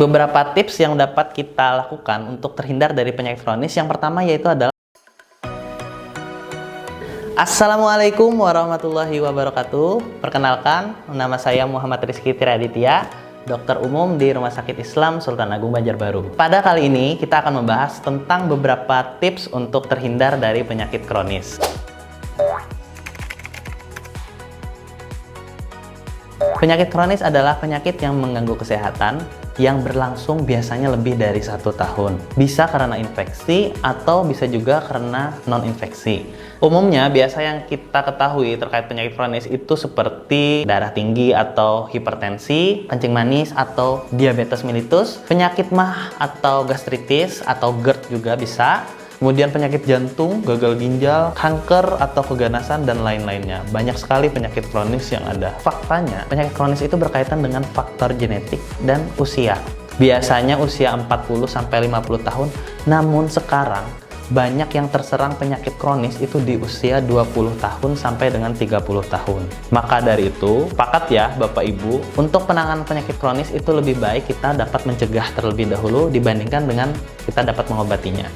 Baik, beberapa tips yang dapat kita lakukan untuk terhindar dari penyakit kronis. Yang pertama yaitu adalah Assalamualaikum warahmatullahi wabarakatuh. Perkenalkan, nama saya Muhammad Rizky Tiraditya, dokter umum di Rumah Sakit Islam Sultan Agung Banjarbaru. Pada kali ini kita akan membahas tentang beberapa tips untuk terhindar dari penyakit kronis. Penyakit kronis adalah penyakit yang mengganggu kesehatan yang berlangsung biasanya lebih dari 1 tahun. Bisa karena infeksi atau bisa juga karena non-infeksi. Umumnya biasa yang kita ketahui terkait penyakit kronis itu seperti darah tinggi atau hipertensi, kencing manis atau diabetes mellitus, penyakit MAH atau gastritis atau GERD juga bisa. Kemudian penyakit jantung, gagal ginjal, kanker atau keganasan, dan lain-lainnya. Banyak sekali penyakit kronis yang ada. Faktanya, penyakit kronis itu berkaitan dengan faktor genetik dan usia. Biasanya usia 40-50 tahun, namun sekarang banyak yang terserang penyakit kronis itu di usia 20 tahun sampai dengan 30 tahun. Maka dari itu, sepakat ya Bapak Ibu, untuk penanganan penyakit kronis itu lebih baik kita dapat mencegah terlebih dahulu dibandingkan dengan kita dapat mengobatinya.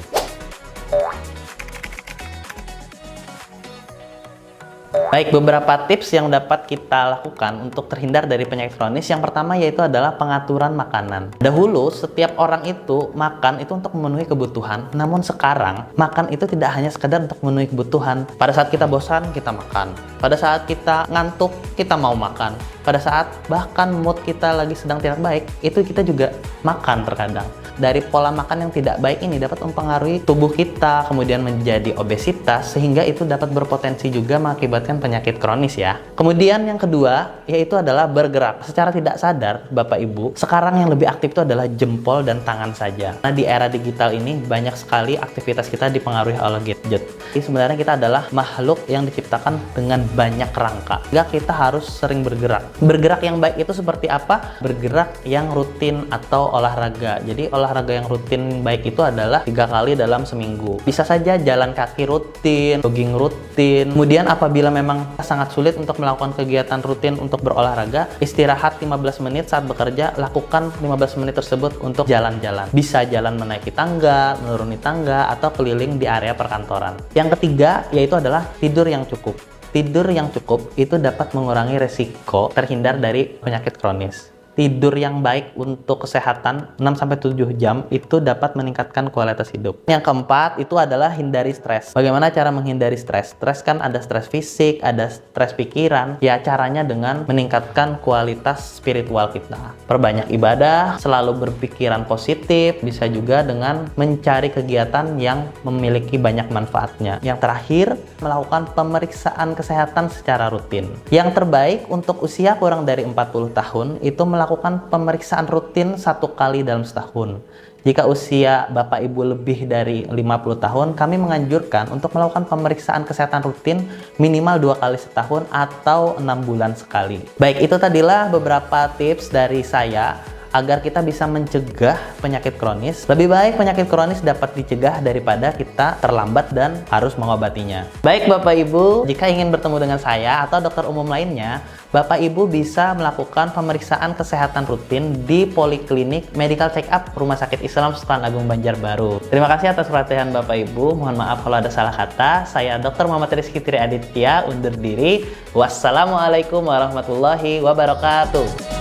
Baik, beberapa tips yang dapat kita lakukan untuk terhindar dari penyakit kronis. Yang pertama yaitu adalah pengaturan makanan. Dahulu, setiap orang itu makan itu untuk memenuhi kebutuhan. Namun sekarang, makan itu tidak hanya sekedar untuk memenuhi kebutuhan. Pada saat kita bosan, kita makan. Pada saat kita ngantuk, kita mau makan. Pada saat bahkan mood kita lagi sedang tidak baik, itu kita juga makan terkadang. Dari pola makan yang tidak baik ini dapat mempengaruhi tubuh kita, kemudian menjadi obesitas, sehingga itu dapat berpotensi juga mengakibatkan penyakit kronis ya. Kemudian yang kedua, yaitu adalah bergerak. Secara tidak sadar, Bapak Ibu, sekarang yang lebih aktif itu adalah jempol dan tangan saja. Nah, di era digital ini, banyak sekali aktivitas kita dipengaruhi oleh gadget. Jadi sebenarnya kita adalah makhluk yang diciptakan dengan banyak rangka. Sehingga kita harus sering bergerak. Bergerak yang baik itu seperti apa? Bergerak yang rutin atau olahraga. Jadi olahraga yang rutin baik itu adalah 3 kali dalam seminggu. Bisa saja jalan kaki rutin, jogging rutin. Kemudian apabila memang sangat sulit untuk melakukan kegiatan rutin untuk berolahraga, istirahat 15 menit saat bekerja, lakukan 15 menit tersebut untuk jalan-jalan. Bisa jalan menaiki tangga, menuruni tangga, atau keliling di area perkantoran. Yang ketiga yaitu adalah tidur yang cukup. Tidur yang cukup itu dapat mengurangi resiko terhindar dari penyakit kronis. Tidur yang baik untuk kesehatan 6-7 jam itu dapat meningkatkan kualitas hidup. Yang keempat itu adalah hindari stres. Bagaimana cara menghindari stres? Stres kan ada stres fisik, ada stres pikiran. Ya caranya dengan meningkatkan kualitas spiritual kita. Perbanyak ibadah, selalu berpikiran positif, bisa juga dengan mencari kegiatan yang memiliki banyak manfaatnya. Yang terakhir, melakukan pemeriksaan kesehatan secara rutin. Yang terbaik untuk usia kurang dari 40 tahun itu melakukan pemeriksaan rutin 1 kali dalam setahun. Jika usia Bapak Ibu lebih dari 50 tahun, kami menganjurkan untuk melakukan pemeriksaan kesehatan rutin minimal 2 kali setahun atau 6 bulan sekali. Baik, itu tadilah beberapa tips dari saya agar kita bisa mencegah penyakit kronis. Lebih baik penyakit kronis dapat dicegah daripada kita terlambat dan harus mengobatinya. Baik Bapak Ibu, jika ingin bertemu dengan saya atau dokter umum lainnya, Bapak Ibu bisa melakukan pemeriksaan kesehatan rutin di Poliklinik Medical Check Up Rumah Sakit Islam Sultan Agung Banjarbaru. Terima kasih atas perhatian Bapak Ibu. Mohon maaf kalau ada salah kata. Saya Dr. Muhammad Rizky Tiraditya undur diri. Wassalamualaikum warahmatullahi wabarakatuh.